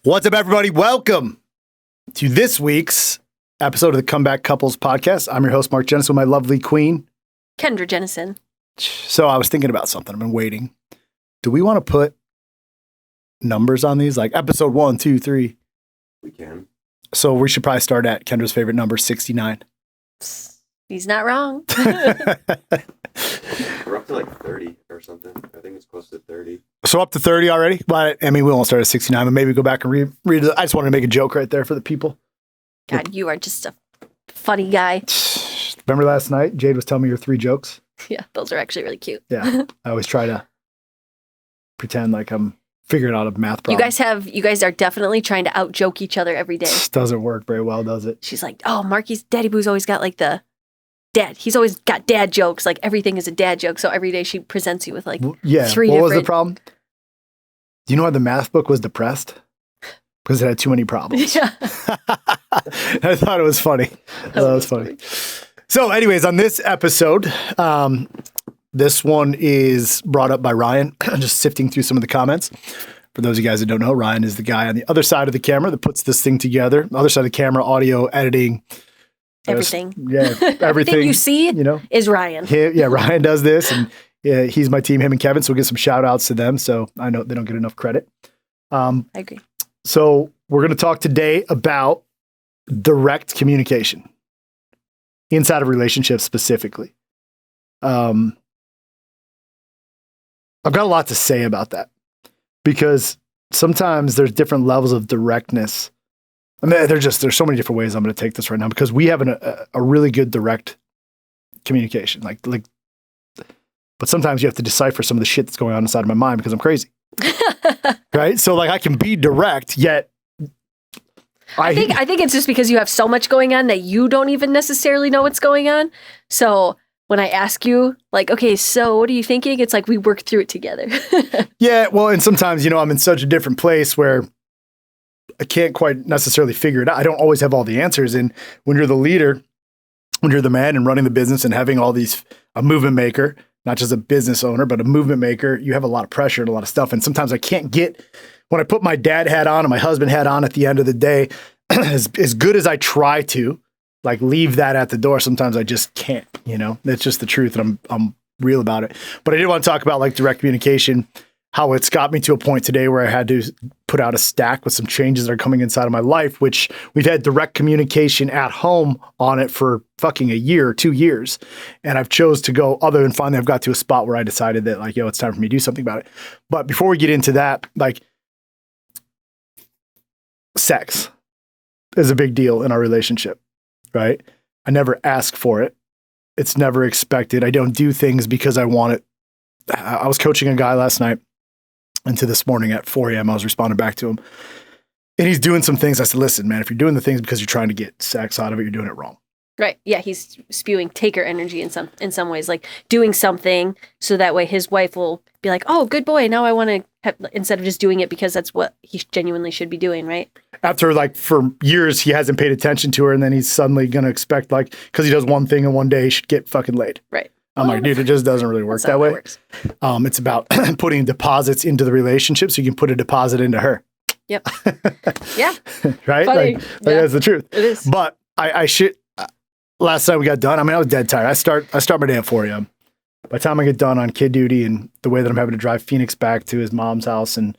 What's up, everybody? Welcome to this week's episode of the Comeback Couples Podcast. I'm your host, Mark Jennison, with my lovely queen, Kendra Jennison. So I was thinking about something. I've been waiting. Do we want to put numbers on these? Like episode 1, 2, 3? We can. So we should probably start at Kendra's favorite number, 69. He's not wrong. We're up to like 30 or something. I think it's close to 30. So up to 30 already? But I mean, we won't start at 69, but maybe go back and read it. I just wanted to make a joke right there for the people. God, you are just a funny guy. Remember last night, Jade was telling me your 3 jokes? Yeah, those are actually really cute. Yeah. I always try to pretend like I'm figuring out a math problem. You guys are definitely trying to out-joke each other every day. Doesn't work very well, does it? She's like, oh, Marky's Daddy Boo's always got like the dad. He's always got dad jokes. Like everything is a dad joke. So every day she presents you with like 3 different. What was the problem? Do you know why the math book was depressed? Because it had too many problems. Yeah. I thought it was funny. That was funny. So anyways, on this episode, this one is brought up by Ryan. Just sifting through some of the comments. For those of you guys that don't know, Ryan is the guy on the other side of the camera that puts this thing together. The other side of the camera, audio, editing. Everything. Everything you see is Ryan. Ryan does this, and he's my team, him and Kevin, so we'll get some shout outs to them. So I know they don't get enough credit. I agree. So we're going to talk today about direct communication inside of relationships specifically. I've got a lot to say about that because sometimes there's different levels of directness. I mean, there's so many different ways I'm going to take this right now because we have a really good direct communication. Like, but sometimes you have to decipher some of the shit that's going on inside of my mind because I'm crazy. Right? So like I can be direct, yet I think it's just because you have so much going on that you don't even necessarily know what's going on. So when I ask you, like, okay, so what are you thinking? It's like we work through it together. Yeah, well, and sometimes, I'm in such a different place where I can't quite necessarily figure it out. I don't always have all the answers. And when you're the leader, when you're the man and running the business and having all these, a movement maker, not just a business owner, but a movement maker, you have a lot of pressure and a lot of stuff. And sometimes I can't get, when I put my dad hat on and my husband hat on at the end of the day, as good as I try to, like, leave that at the door, sometimes I just can't, That's just the truth, and I'm real about it. But I did want to talk about, like, direct communication, how it's got me to a point today where I had to put out a stack with some changes that are coming inside of my life, which we've had direct communication at home on it for fucking a year or 2 years. And I've chose to go other than finally I've got to a spot where I decided that, like, it's time for me to do something about it. But before we get into that, like, sex is a big deal in our relationship, right? I never ask for it. It's never expected. I don't do things because I want it. I was coaching a guy last night. Until this morning at 4 a.m., I was responding back to him. And he's doing some things. I said, listen, man, if you're doing the things because you're trying to get sex out of it, you're doing it wrong. Right. Yeah, he's spewing taker energy in some ways, like doing something so that way his wife will be like, oh, good boy, now I want to have, instead of just doing it because that's what he genuinely should be doing, right? After, like, for years, he hasn't paid attention to her, and then he's suddenly going to expect, like, because he does one thing and one day he should get fucking laid. Right. I'm like, dude, it just doesn't really work that way. It's about putting deposits into the relationship so you can put a deposit into her. Yep. Yeah. Right? Funny. Like that's the truth. It is. But I should, last night we got done. I mean, I was dead tired. I start my day at 4 a.m. By the time I get done on kid duty and the way that I'm having to drive Phoenix back to his mom's house and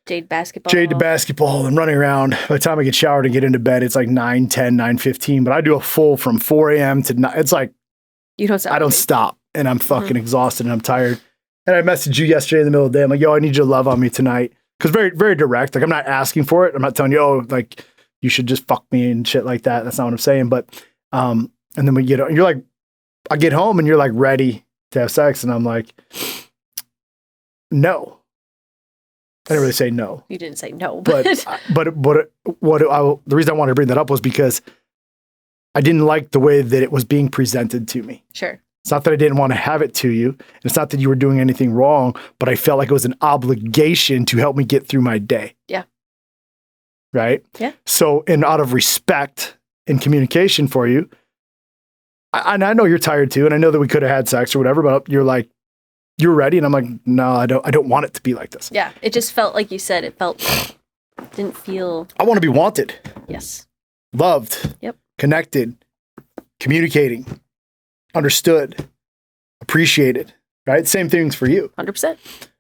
Jade to basketball and running around. By the time I get showered and get into bed, it's like 9:10, 9:15. But I do a full from 4 a.m. to 9. It's like, you don't stop. I don't stop, and I'm fucking exhausted, and I'm tired. And I messaged you yesterday in the middle of the day. I'm like, yo, I need you to love on me tonight. Because very, very direct. Like, I'm not asking for it. I'm not telling you, oh, like, you should just fuck me and shit like that. That's not what I'm saying. But, and then you're like, I get home, and you're like ready to have sex. And I'm like, no. I didn't really say no. You didn't say no. But the reason I wanted to bring that up was because I didn't like the way that it was being presented to me. Sure. It's not that I didn't want to have it to you. And it's not that you were doing anything wrong, but I felt like it was an obligation to help me get through my day. Yeah. Right? Yeah. So, out of respect and communication for you, I know you're tired too, and I know that we could have had sex or whatever, but you're like, you're ready. And I'm like, no, I don't want it to be like this. Yeah. It just felt like you said, it felt Didn't feel. I want to be wanted, Yes. loved, Yep. connected, communicating, understood, appreciated, right? Same things for you. 100%.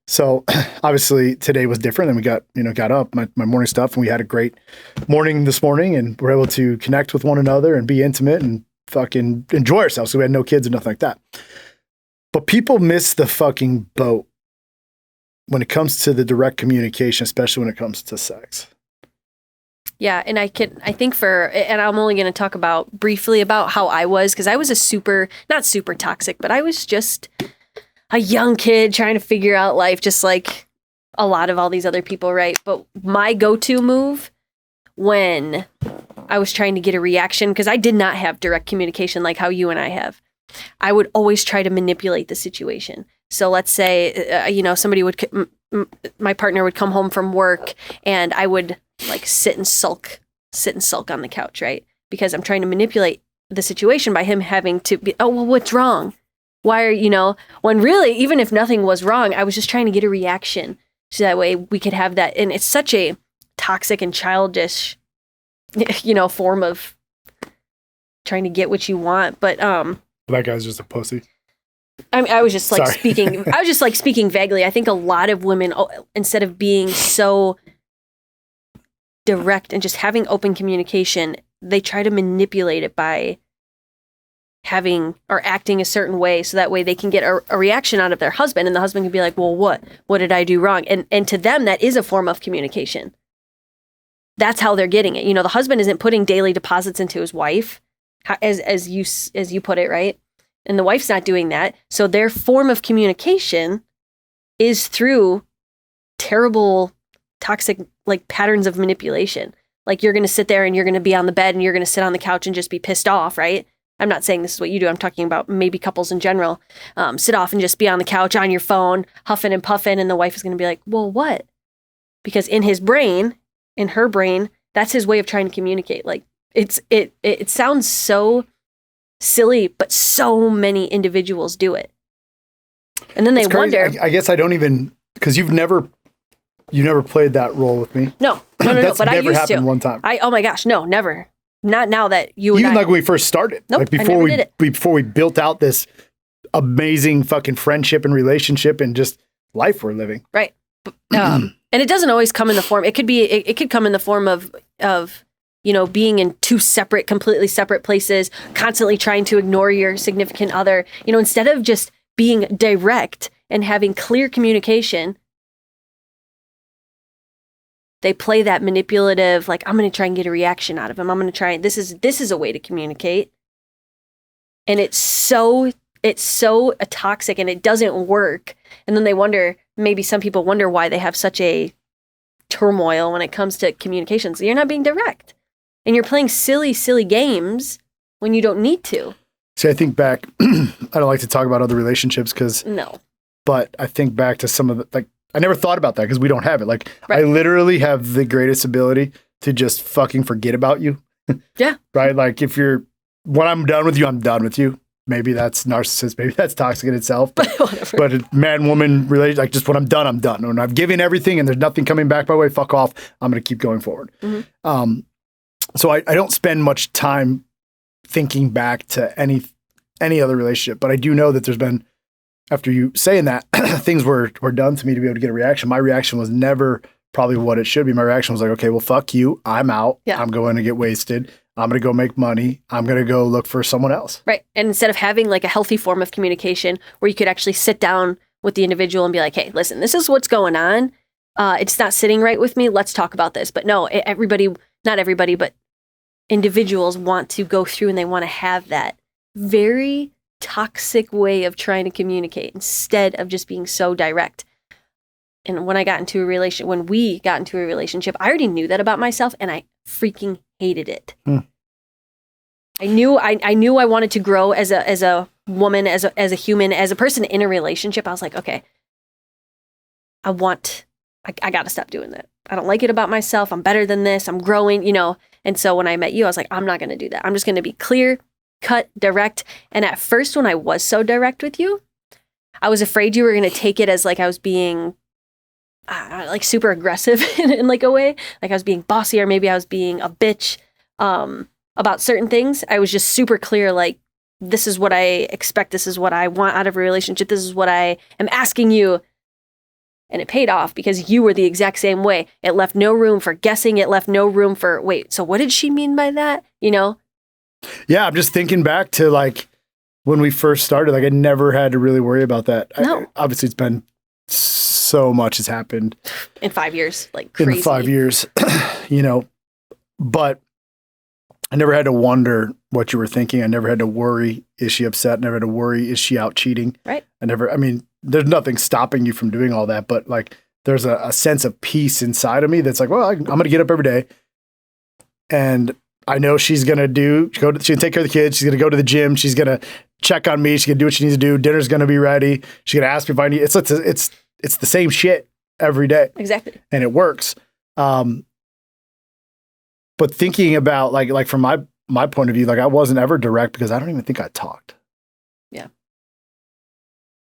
So obviously today was different, and we got up my morning stuff, and we had a great morning this morning, and we're able to connect with one another and be intimate and fucking enjoy ourselves. So we had no kids and nothing like that. But people miss the fucking boat when it comes to the direct communication, especially when it comes to sex. Yeah, and I think and I'm only going to talk briefly about how I was, because I was not super toxic, but I was just a young kid trying to figure out life, just like a lot of all these other people, right? But my go-to move when I was trying to get a reaction, because I did not have direct communication like how you and I have, I would always try to manipulate the situation. So let's say, my partner would come home from work, and I would like sit and sulk on the couch, right? Because I'm trying to manipulate the situation by him having to be, oh, well, what's wrong? Why are, when really, even if nothing was wrong, I was just trying to get a reaction. So that way we could have that. And it's such a toxic and childish, form of trying to get what you want. But, that guy's just a pussy. I was just like speaking vaguely. I think a lot of women, instead of being so direct and just having open communication, they try to manipulate it by having or acting a certain way, so that way they can get a reaction out of their husband, and the husband can be like, well, what did I do wrong? And to them, that is a form of communication. That's how they're getting it. The husband isn't putting daily deposits into his wife, as you put it, right? And the wife's not doing that. So their form of communication is through terrible, toxic, like patterns of manipulation. Like you're going to sit there and you're going to be on the bed and you're going to sit on the couch and just be pissed off, right? I'm not saying this is what you do. I'm talking about maybe couples in general. Sit off and just be on the couch on your phone, huffing and puffing. And the wife is going to be like, well, what? Because in his brain, in her brain, that's his way of trying to communicate. Like it sounds so silly, but so many individuals do it. And then they wonder. I guess I don't even, because you never played that role with me. No. That's but I never used happened to. one time. Oh my gosh, no, never. Not now that you even and like when we first started. Nope, like I never did it. before we built out this amazing fucking friendship and relationship and just life we're living. Right. And it doesn't always come in the form. It could come in the form of being in two completely separate places, constantly trying to ignore your significant other. Instead of just being direct and having clear communication, they play that manipulative, like, I'm going to try and get a reaction out of him. I'm going to try. This is a way to communicate. And it's so toxic, and it doesn't work. And then they wonder, maybe some people wonder why they have such a turmoil when it comes to communications. You're not being direct. And you're playing silly, silly games when you don't need to. See, I think back, I don't like to talk about other relationships but I think back to some of the, like, I never thought about that because we don't have it. Like, right. I literally have the greatest ability to just fucking forget about you. Yeah. Right? Like, when I'm done with you, I'm done with you. Maybe that's narcissist. Maybe that's toxic in itself. Whatever. But a man-woman relationship, like, just when I'm done, I'm done. When I've given everything and there's nothing coming back my way, fuck off. I'm going to keep going forward. Mm-hmm. So I don't spend much time thinking back to any other relationship. But I do know that there's been, after you saying that, things were done to me to be able to get a reaction. My reaction was never probably what it should be. My reaction was like, okay, well, fuck you. I'm out. Yeah. I'm going to get wasted. I'm going to go make money. I'm going to go look for someone else. Right. And instead of having like a healthy form of communication where you could actually sit down with the individual and be like, hey, listen, this is what's going on. It's not sitting right with me. Let's talk about this. But no, not everybody, but individuals want to go through and they want to have that very toxic way of trying to communicate instead of just being so direct. And when we got into a relationship, I already knew that about myself, and I freaking hated it. I knew I wanted to grow as a woman, as a human, as a person in a relationship. I was like, okay, I got to stop doing that. I don't like it about myself. I'm better than this. I'm growing, And so when I met you, I was like, I'm not going to do that. I'm just going to be clear, cut, direct. And at first, when I was so direct with you, I was afraid you were going to take it as like I was being like super aggressive in like a way. Like I was being bossy, or maybe I was being a bitch about certain things. I was just super clear, like, this is what I expect. This is what I want out of a relationship. This is what I am asking you. And it paid off because you were the exact same way. It left no room for guessing. It left no room for, wait, so what did she mean by that? You know? Yeah, I'm just thinking back to like when we first started, like I never had to really worry about that. No. Obviously, it's been so much has happened in 5 years, like crazy. In 5 years, you know, but I never had to wonder what you were thinking. I never had to worry, is she upset? Never had to worry, is she out cheating? Right. I mean, there's nothing stopping you from doing all that, but like there's a sense of peace inside of me that's like, well, I'm going to get up every day and I know she's going to she's going to take care of the kids. She's going to go to the gym. She's going to check on me. She's going to do what she needs to do. Dinner's going to be ready. She's going to ask me if I need, it's the same shit every day. Exactly. And it works. But thinking about like from my point of view, like I wasn't ever direct because I don't even think I talked. Yeah.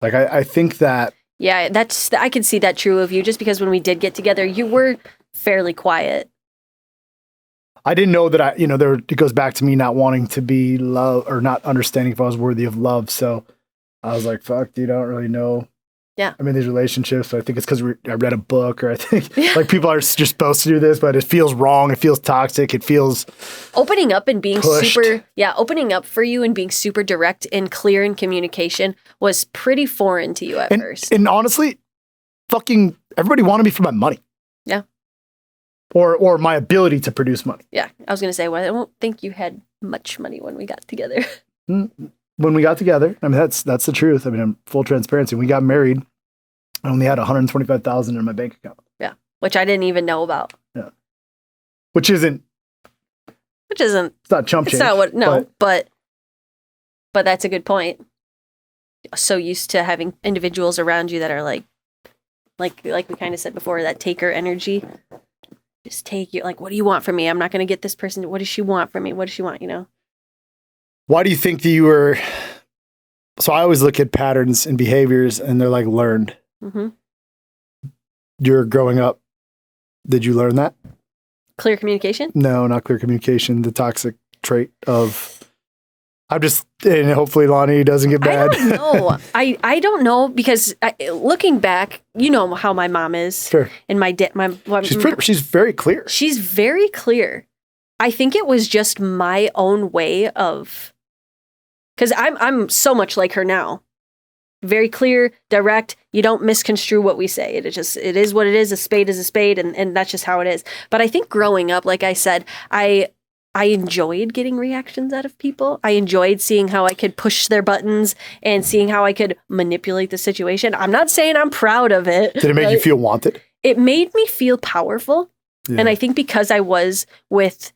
Like I think that. Yeah, I can see that true of you just because when we did get together, you were fairly quiet. I didn't know that it goes back to me not wanting to be loved or not understanding if I was worthy of love. So I was like, fuck, dude, I don't really know. Yeah. I'm in these relationships. So I think it's because I read a book or I think like people are just supposed to do this, but it feels wrong. It feels toxic. It feels opening up and being pushed. Opening up for you and being super direct and clear in communication was pretty foreign to you at first. And honestly, fucking everybody wanted me for my money. Yeah. Or my ability to produce money. Yeah. I was going to say, well, I don't think you had much money when we got together. When we got together, I mean, that's the truth. I mean, I'm full transparency. When we got married, I only had $125,000 in my bank account. Yeah. Which I didn't even know about. Yeah. Which isn't. It's not chump change. It's not what, no, but that's a good point. So used to having individuals around you that are like we kind of said before, that taker energy. Just take you, like, what do you want from me? I'm not going to get this person. What does she want from me? What does she want, you know? Why do you think that you were... So I always look at patterns and behaviors and they're like learned. Mm-hmm. You're growing up. Did you learn that? Clear communication? No, not clear communication. The toxic trait of... and hopefully Lonnie doesn't get bad. I don't know. I don't know because looking back, you know how my mom is. Sure. And my dad, she's very clear. She's very clear. I think it was just my own way of, because I'm so much like her now. Very clear, direct. You don't misconstrue what we say. It is what it is. A spade is a spade, and that's just how it is. But I think growing up, like I said, I enjoyed getting reactions out of people. I enjoyed seeing how I could push their buttons and seeing how I could manipulate the situation. I'm not saying I'm proud of it. Did it make you feel wanted? It made me feel powerful. Yeah. And I think because I was with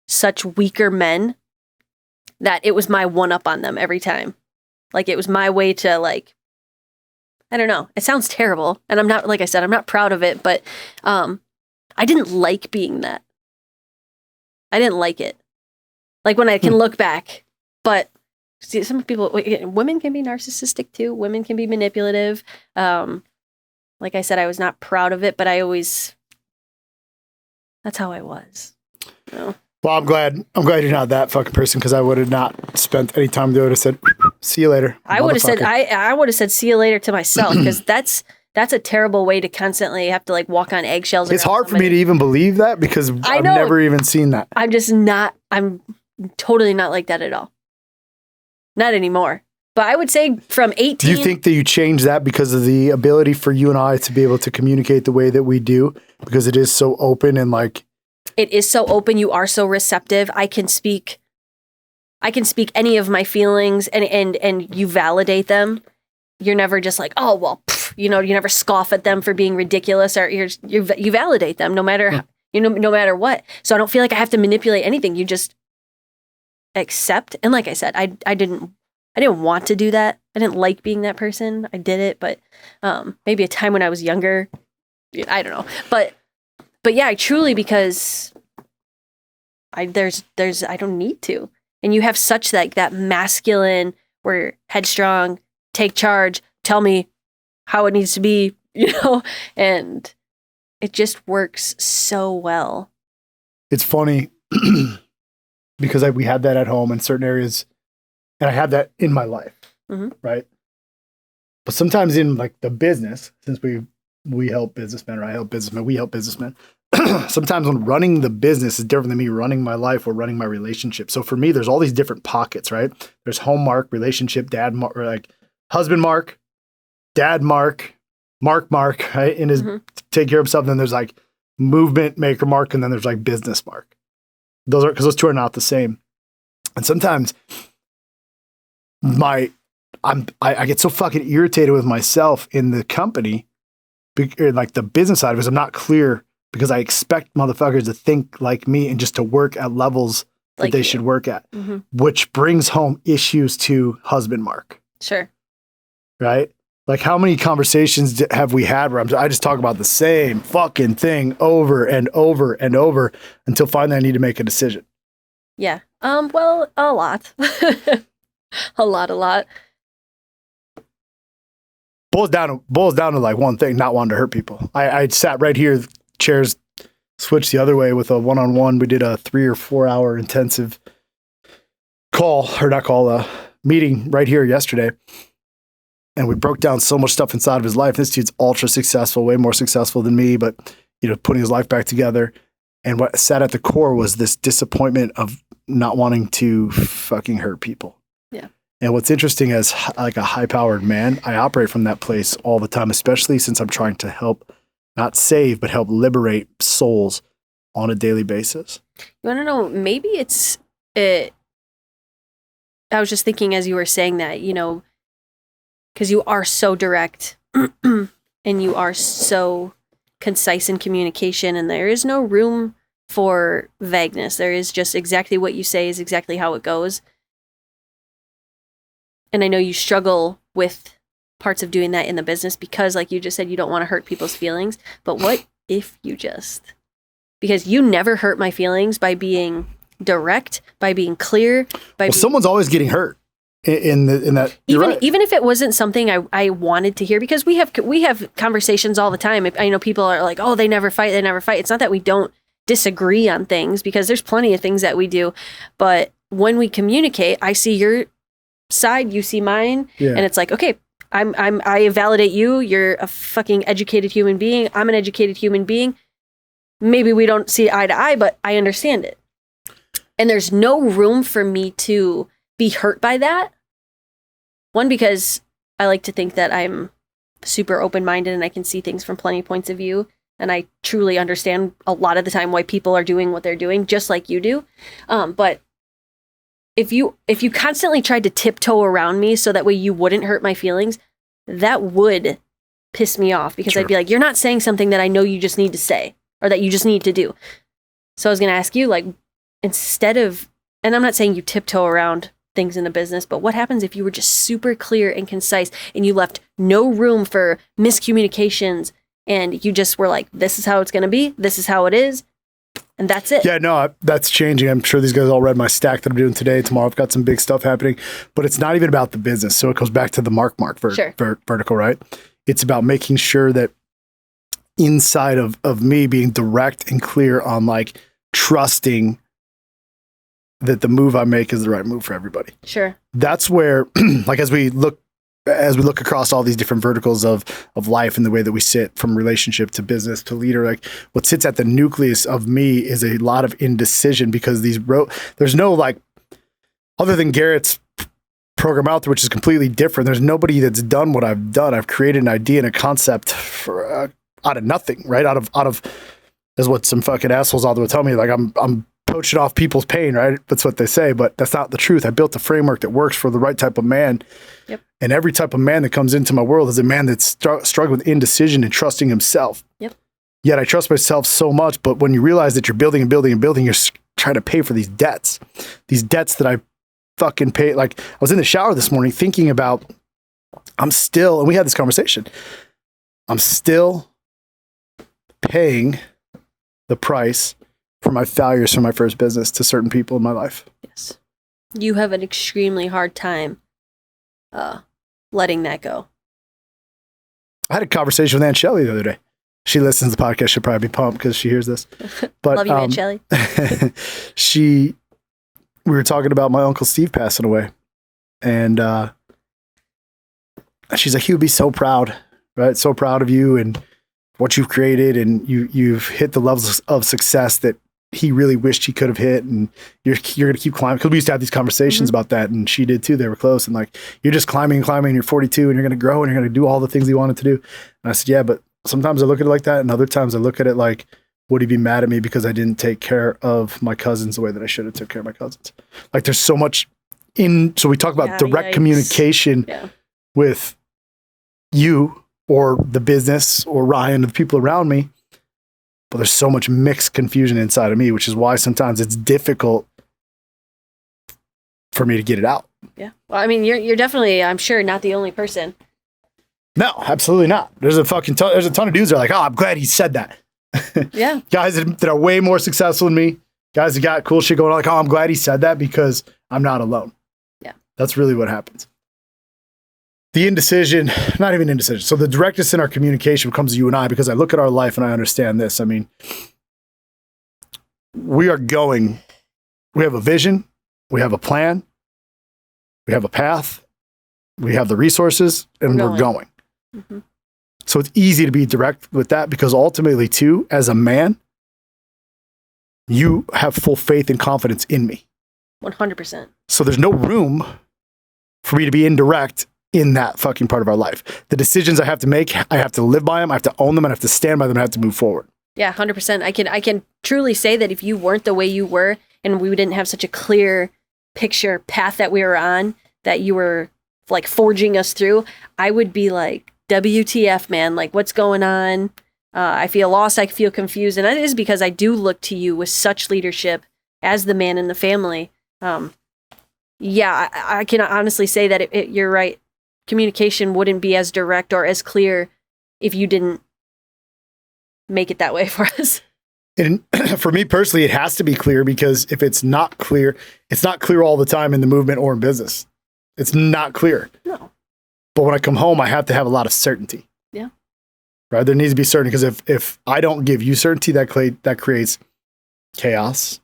such weaker men, that it was my one-up on them every time. Like, it was my way to, like, I don't know. It sounds terrible. And I'm not, like I said, I'm not proud of it, but I didn't like being that. I didn't like it. Like when I can look back, but see, some people, women can be narcissistic too. Women can be manipulative. Like I said, I was not proud of it, but that's how I was. You know? Well, I'm glad you're not that fucking person because I would have not spent any time. They would have said, "See you later." I would have said, I would have said, "See you later" to myself because that's a terrible way to constantly have to like walk on eggshells. It's hard for me to even believe that because I've never even seen that. I'm totally not like that at all. Not anymore. But I would say from 18. Do you think that you changed that because of the ability for you and I to be able to communicate the way that we do? Because it is so open and like. It is so open. You are so receptive. I can speak any of my feelings and you validate them. You're never just like, oh, well, you know, you never scoff at them for being ridiculous or you validate them no matter, no matter what. So I don't feel like I have to manipulate anything. You just accept. And like I said, I didn't want to do that. I didn't like being that person. I did it, but maybe a time when I was younger, I don't know. But yeah, truly, because I don't need to. And you have such like that masculine, we're headstrong, take charge, tell me how it needs to be, you know, and it just works so well. It's funny because we had that at home in certain areas, and I had that in my life, right? But sometimes in like the business, since we help businessmen, or I help businessmen, we help businessmen. Sometimes when running the business is different than me running my life or running my relationship. So for me, there's all these different pockets, right? There's home Mark, relationship, dad Mark, or like husband Mark, dad Mark, right? In his take care of himself. And then there's like movement maker Mark, and then there's like business Mark. Because those two are not the same. And sometimes I get so fucking irritated with myself in the company, like the business side, because I'm not clear, because I expect motherfuckers to think like me and just to work at levels that they should work at, which brings home issues to husband Mark. Sure. Right? Like how many conversations have we had where I just talk about the same fucking thing over and over and over until finally I need to make a decision? Yeah. Well, a lot. a lot. Boils down to like one thing: not wanting to hurt people. I sat right here, chairs switched the other way with a one-on-one. We did a 3 or 4 hour intensive meeting right here yesterday. And we broke down so much stuff inside of his life. This dude's ultra successful, way more successful than me, but putting his life back together. And what sat at the core was this disappointment of not wanting to fucking hurt people. Yeah. And what's interesting, as like a high-powered man, I operate from that place all the time, especially since I'm trying to help, not save, but help liberate souls on a daily basis. You want to know, maybe I was just thinking as you were saying that, because you are so direct and you are so concise in communication, and there is no room for vagueness. There is just exactly what you say is exactly how it goes. And I know you struggle with parts of doing that in the business because, like you just said, you don't want to hurt people's feelings. But what if you just, because you never hurt my feelings by being direct, by being clear, someone's always getting hurt in that. Even if it wasn't something I wanted to hear, because we have conversations all the time. I know people are like, oh, they never fight. It's not that we don't disagree on things, because there's plenty of things that we do. But when we communicate, I see your side, you see mine, and it's like, okay, I validate you. You're a fucking educated human being. I'm an educated human being. Maybe we don't see eye to eye, but I understand it. And there's no room for me to be hurt by that. One, because I like to think that I'm super open-minded and I can see things from plenty of points of view. And I truly understand a lot of the time why people are doing what they're doing, just like you do. But if you constantly tried to tiptoe around me so that way you wouldn't hurt my feelings, that would piss me off, because I'd be like, you're not saying something that I know you just need to say, or that you just need to do. So I was going to ask you, like, instead of, and I'm not saying you tiptoe around things in the business, but what happens if you were just super clear and concise and you left no room for miscommunications, and you just were like, this is how it's going to be, this is how it is, and that's it? Yeah, no, that's changing. I'm sure these guys all read my stack that I'm doing today. Tomorrow I've got some big stuff happening, but it's not even about the business. So it goes back to the Mark vertical, right? It's about making sure that inside of me being direct and clear on like trusting that the move I make is the right move for everybody. Sure. That's where, like, as we look across all these different verticals of life and the way that we sit from relationship to business to leader, like what sits at the nucleus of me is a lot of indecision, because there's no, like, other than Garrett's program out there, which is completely different. There's nobody that's done what I've done. I've created an idea and a concept for out of nothing, right? Out of is what some fucking assholes out there will tell me. Like I'm poaching off people's pain, right? That's what they say, but that's not the truth. I built a framework that works for the right type of man. Yep. And every type of man that comes into my world is a man that's struggling with indecision and trusting himself. Yep. Yet I trust myself so much, but when you realize that you're building and building and building, you're trying to pay for these debts that I fucking pay. Like, I was in the shower this morning thinking about, and we had this conversation, I'm still paying the price for my failures from my first business to certain people in my life. Yes. You have an extremely hard time letting that go. I had a conversation with Aunt Shelley the other day. She listens to the podcast. She'll probably be pumped because she hears this. But Love you, Aunt Shelley. We were talking about my Uncle Steve passing away. And she's like, he would be so proud, right? So proud of you and what you've created. And you've hit the levels of success that he really wished he could have hit. And you're going to keep climbing. Because we used to have these conversations about that. And she did too. They were close. And like, you're just climbing and climbing. And you're 42 and you're going to grow and you're going to do all the things you wanted to do. And I said, yeah, but sometimes I look at it like that. And other times I look at it like, would he be mad at me because I didn't take care of my cousins the way that I should have took care of my cousins? Like there's so much so we talk about direct communication with you or the business or Ryan or the people around me. But there's so much mixed confusion inside of me, which is why sometimes it's difficult for me to get it out. Yeah. Well, I mean, you're definitely, I'm sure, not the only person. No, absolutely not. There's a ton of dudes that are like, oh, I'm glad he said that. Yeah. Guys that are way more successful than me, guys that got cool shit going on, like, oh, I'm glad he said that because I'm not alone. Yeah. That's really what happens. The indecision, not even indecision. So the directness in our communication comes to you and I because I look at our life and I understand this. I mean, we have a vision, we have a plan, we have a path, we have the resources, and we're going. Mm-hmm. So it's easy to be direct with that because ultimately, too, as a man, you have full faith and confidence in me. 100%. So there's no room for me to be indirect in that fucking part of our life. The decisions I have to make, I have to live by them, I have to own them, and I have to stand by them, and I have to move forward. Yeah, 100%. I can truly say that if you weren't the way you were and we didn't have such a clear picture path that we were on, that you were like forging us through, I would be like, WTF, man, like what's going on? I feel lost. I feel confused. And that is because I do look to you with such leadership as the man in the family. Yeah, I can honestly say that you're right. Communication wouldn't be as direct or as clear if you didn't make it that way for us. And for me personally, it has to be clear because if it's not clear all the time in the movement or in business. It's not clear. No. But when I come home, I have to have a lot of certainty. Yeah. Right? There needs to be certainty because if I don't give you certainty, that creates chaos.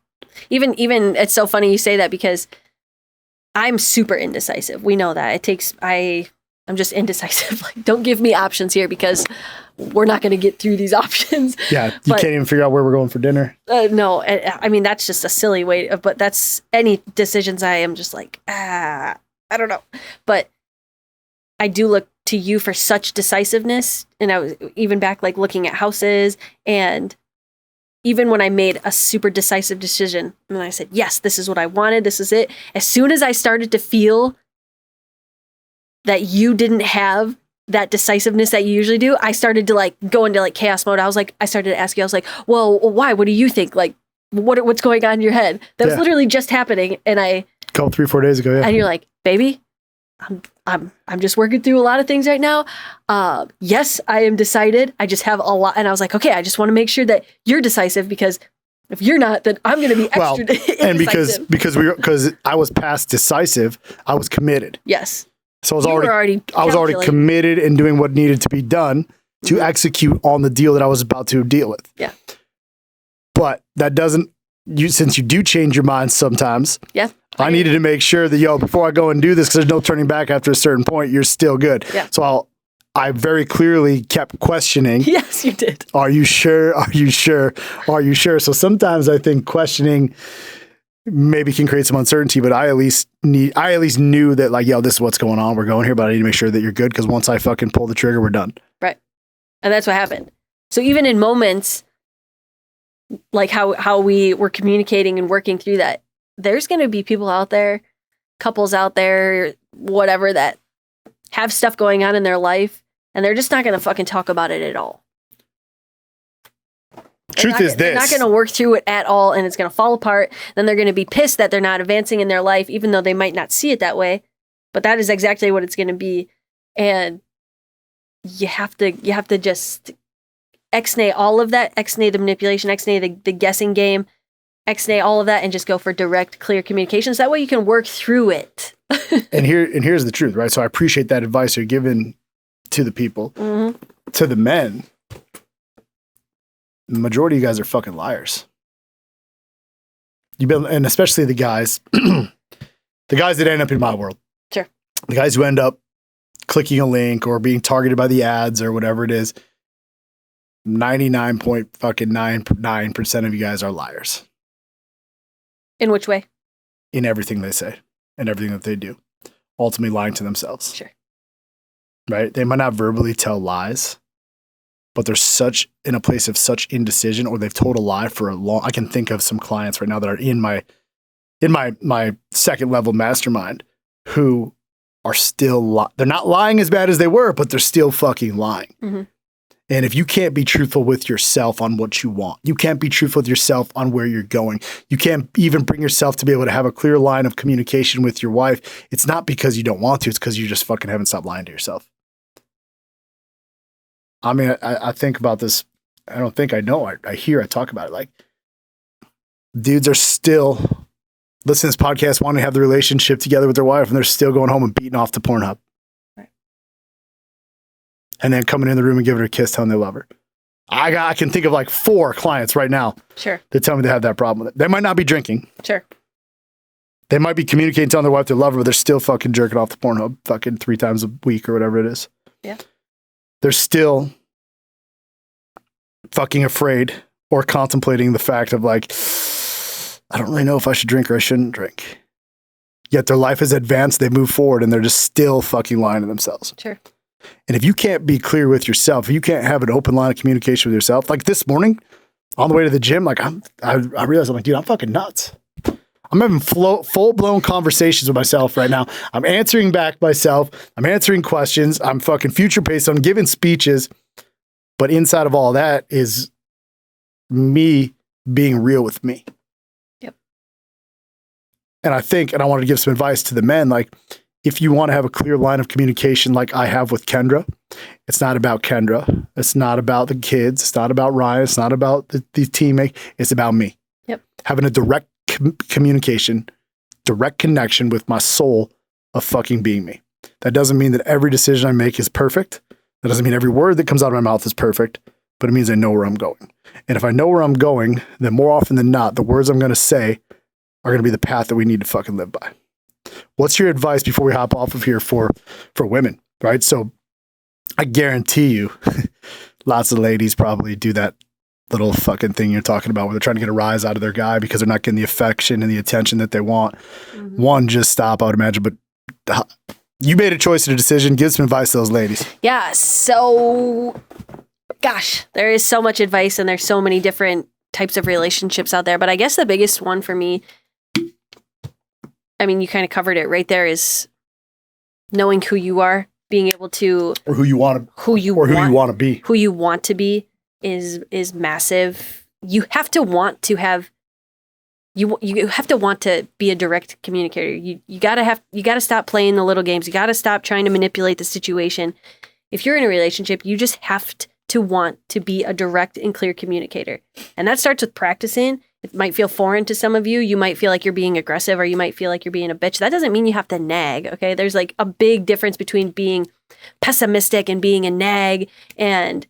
Even it's so funny you say that because I'm super indecisive. We know that. I'm just indecisive. Like, don't give me options here because we're not going to get through these options. Yeah, you can't even figure out where we're going for dinner. No, I mean, that's just a silly way. But that's any decisions I am just like, I don't know. But I do look to you for such decisiveness. And I was even back like looking at houses, and even when I made a super decisive decision and I said, yes, this is what I wanted. This is it. As soon as I started to feel that you didn't have that decisiveness that you usually do, I started to like go into like chaos mode. I started to ask you, I was like, well, why? What do you think? Like, what's going on in your head? That was literally just happening. And I called 3-4 days ago. Yeah. And you're like, baby, I'm just working through a lot of things right now. Yes, I am decided. I just have a lot. And I was like, okay, I just want to make sure that you're decisive because if you're not, then I'm going to be extra and because I was past decisive, I was committed. Yes. So I was already committed and doing what needed to be done to execute on the deal that I was about to deal with. Yeah. But that doesn't, since you do change your mind sometimes. Yeah. I needed to make sure that, before I go and do this, because there's no turning back after a certain point, you're still good. Yeah. So I very clearly kept questioning. Yes, you did. Are you sure? Are you sure? Are you sure? So sometimes I think questioning maybe can create some uncertainty, but I at least knew that like, this is what's going on. We're going here, but I need to make sure that you're good because once I fucking pull the trigger, we're done. Right. And that's what happened. So even in moments like how we were communicating and working through that, there's going to be people out there, couples out there, whatever, that have stuff going on in their life and they're just not going to fucking talk about it at all. They're not going to work through it at all, and it's going to fall apart. Then they're going to be pissed that they're not advancing in their life, even though they might not see it that way. But that is exactly what it's going to be. And you have to just ex-nay all of that, ex-nay the manipulation, ex-nay the guessing game, ex-nay all of that, and just go for direct, clear communications. That way you can work through it. and here's the truth, right? So I appreciate that advice you're giving to the people. Mm-hmm. To the men, the majority of you guys are fucking liars. And especially the guys, the guys that end up in my world. Sure. The guys who end up clicking a link or being targeted by the ads or whatever it is. 99.99% of you guys are liars. In which way? In everything they say and everything that they do. Ultimately lying to themselves. Sure. Right? They might not verbally tell lies, but they're such in a place of such indecision, or they've told a lie for a long. I can think of some clients right now that are in my second level mastermind who are still they're not lying as bad as they were, but they're still fucking lying. Mm-hmm. And if you can't be truthful with yourself on what you want, you can't be truthful with yourself on where you're going, you can't even bring yourself to be able to have a clear line of communication with your wife, it's not because you don't want to, it's because you just fucking haven't stopped lying to yourself. I mean, I think about this. I don't think I know. I talk about it. Like, dudes are still listening to this podcast, wanting to have the relationship together with their wife, and they're still going home and beating off to Pornhub. Right. And then coming in the room and giving her a kiss, telling they love her. I can think of like 4 clients right now. Sure. That tell me they have that problem with it. They might not be drinking. Sure. They might be communicating, telling their wife they love her, but they're still fucking jerking off to Pornhub fucking 3 times a week or whatever it is. Yeah. They're still fucking afraid or contemplating the fact of like, I don't really know if I should drink or I shouldn't drink. Yet their life has advanced, they move forward, and they're just still fucking lying to themselves. Sure. And if you can't be clear with yourself, if you can't have an open line of communication with yourself, like this morning on the way to the gym, like I realized, I'm like, dude, I'm fucking nuts. I'm having full-blown conversations with myself right now. I'm answering back myself. I'm answering questions. I'm fucking future-paced. I'm giving speeches. But inside of all that is me being real with me. Yep. And I wanted to give some advice to the men. Like, if you want to have a clear line of communication like I have with Kendra, it's not about Kendra. It's not about the kids. It's not about Ryan. It's not about the teammate. It's about me. Yep. Having a direct communication, direct connection with my soul of fucking being me. That doesn't mean that every decision I make is perfect. That doesn't mean every word that comes out of my mouth is perfect, but it means I know where I'm going. And if I know where I'm going, then more often than not, the words I'm going to say are going to be the path that we need to fucking live by. What's your advice before we hop off of here for women, right? So I guarantee you lots of ladies probably do that little fucking thing you're talking about where they're trying to get a rise out of their guy because they're not getting the affection and the attention that they want. Mm-hmm. One, just stop, I would imagine. But you made a choice and a decision. Give some advice to those ladies. Yeah. So, gosh, there is so much advice and there's so many different types of relationships out there. But I guess the biggest one for me, I mean, you kind of covered it right there, is knowing who you are, being able to, or who you want to be is massive. You have to want to have, you have to want to be a direct communicator. You gotta stop playing the little games. You gotta stop trying to manipulate the situation. If you're in a relationship, you just have to want to be a direct and clear communicator. And that starts with practicing. It might feel foreign to some of you. You might feel like you're being aggressive, or you might feel like you're being a bitch. That doesn't mean you have to nag, okay? There's like a big difference between being pessimistic and being a nag, and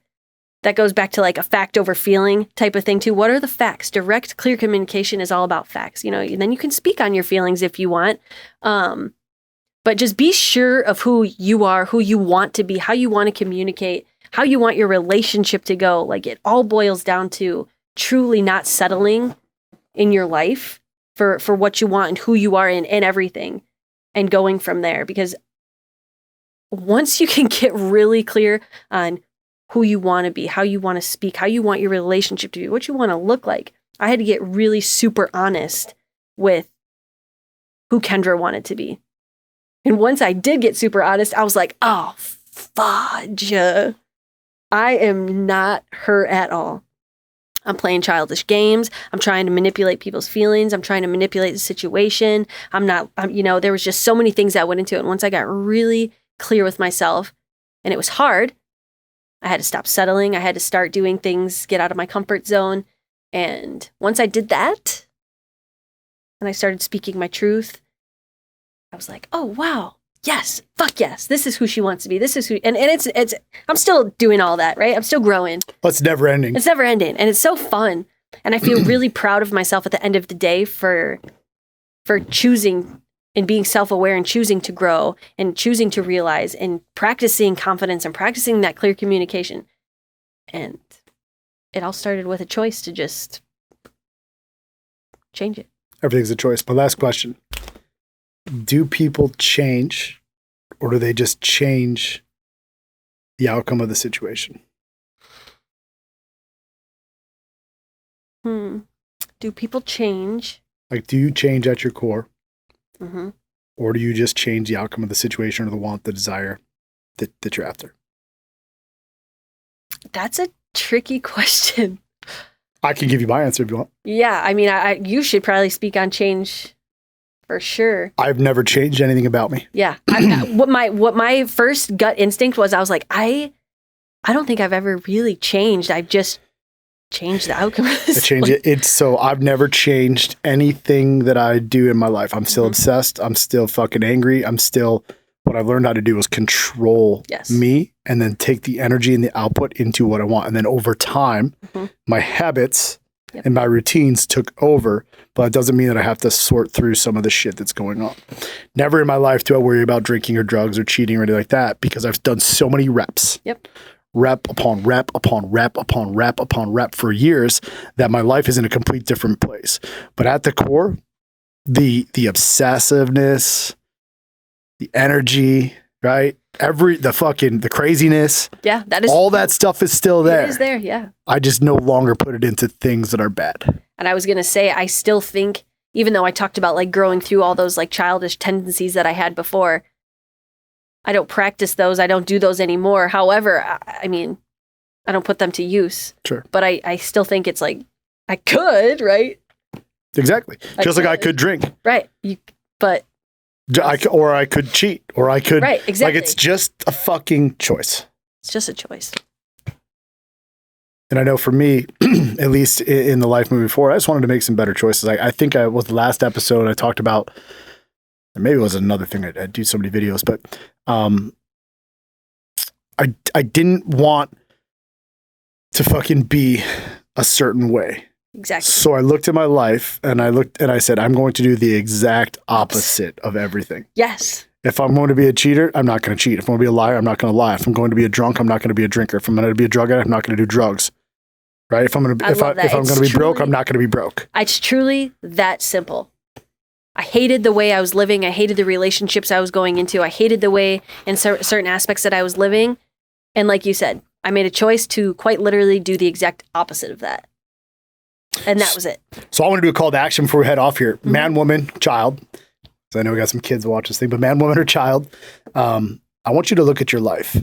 that goes back to like a fact over feeling type of thing too. What are the facts? Direct, clear communication is all about facts, and then you can speak on your feelings if you want. But just be sure of who you are, who you want to be, how you want to communicate, how you want your relationship to go. Like, it all boils down to truly not settling in your life for what you want and who you are in and everything, and going from there. Because once you can get really clear on who you want to be, how you want to speak, how you want your relationship to be, what you want to look like, I had to get really super honest with who Kendra wanted to be. And once I did get super honest, I was like, oh, fudge. I am not her at all. I'm playing childish games. I'm trying to manipulate people's feelings. I'm trying to manipulate the situation. There was just so many things that went into it. And once I got really clear with myself, and it was hard, I had to stop settling. I had to start doing things, get out of my comfort zone. And once I did that, and I started speaking my truth, I was like, oh, wow, yes, fuck yes, this is who she wants to be. This is who, and it's, I'm still doing all that, right? I'm still growing. Well, it's never ending. It's never ending. And it's so fun. And I feel really proud of myself at the end of the day for choosing and being self-aware and choosing to grow and choosing to realize and practicing confidence and practicing that clear communication. And it all started with a choice to just change it. Everything's a choice. My last question. Do people change, or do they just change the outcome of the situation? Do people change? Like, do you change at your core? Mm-hmm. Or do you just change the outcome of the situation or the want, the desire that you're after? That's a tricky question. I can give you my answer if you want. Yeah, I mean, you should probably speak on change for sure. I've never changed anything about me. Yeah. What my first gut instinct was, I was like, I don't think I've ever really changed. I've just changed the outcome. I've never changed anything that I do in my life. I'm still obsessed. I'm still fucking angry. What I've learned how to do is control me and then take the energy and the output into what I want. And then over time, my habits and my routines took over, but it doesn't mean that I have to sort through some of the shit that's going on. Never in my life do I worry about drinking or drugs or cheating or anything like that, because I've done so many reps. Yep. Rep upon rep upon rep upon rep upon rep for years that my life is in a complete different place. But at the core, the obsessiveness, the energy, right? The craziness. Yeah, that is all that stuff is still there. It is there, yeah. I just no longer put it into things that are bad. And I was going to say, I still think, even though I talked about like growing through all those like childish tendencies that I had before, I don't practice those. I don't do those anymore. However, I mean, I don't put them to use. Sure. But I still think it's like, I could, right? Exactly. Just like I could drink. Right. Or I could cheat. Or I could. Right, exactly. Like, it's just a fucking choice. It's just a choice. And I know for me, at least in the life moving forward, I just wanted to make some better choices. I think with the last episode, I talked about, and maybe it was another thing. I do so many videos, but I didn't want to fucking be a certain way. Exactly. So I looked at my life and I said, I'm going to do the exact opposite of everything. Yes. If I'm going to be a cheater, I'm not going to cheat. If I'm going to be a liar, I'm not going to lie. If I'm going to be a drunk, I'm not going to be a drinker. If I'm going to be a drug addict, I'm not going to do drugs. Right? If I'm going to be broke, I'm not going to be broke. It's truly that simple. I hated the way I was living. I hated the relationships I was going into. I hated the way in certain aspects that I was living. And like you said, I made a choice to quite literally do the exact opposite of that. And that was it. So I want to do a call to action before we head off here. Man, woman, child. So I know we got some kids watch this thing, but man, woman, or child, I want you to look at your life.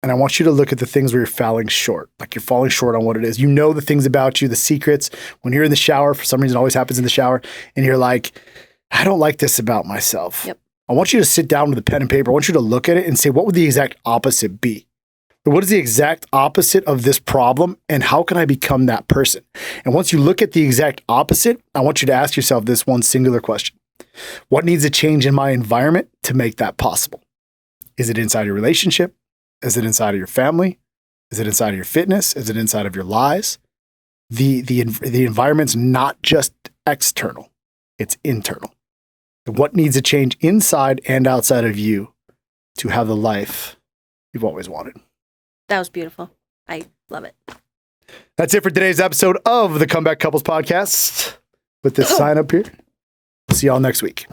And I want you to look at the things where you're falling short. Like you're falling short on what it is. You know the things about you, the secrets. When you're in the shower, for some reason it always happens in the shower, and you're like, I don't like this about myself. Yep. I want you to sit down with a pen and paper. I want you to look at it and say, what would the exact opposite be? What is the exact opposite of this problem, and how can I become that person? And once you look at the exact opposite, I want you to ask yourself this one singular question. What needs to change in my environment to make that possible? Is it inside your relationship? Is it inside of your family? Is it inside of your fitness? Is it inside of your lies? The environment's not just external, it's internal. And what needs to change inside and outside of you to have the life you've always wanted? That was beautiful. I love it. That's it for today's episode of the Comeback Couples Podcast. With this sign up here. See y'all next week.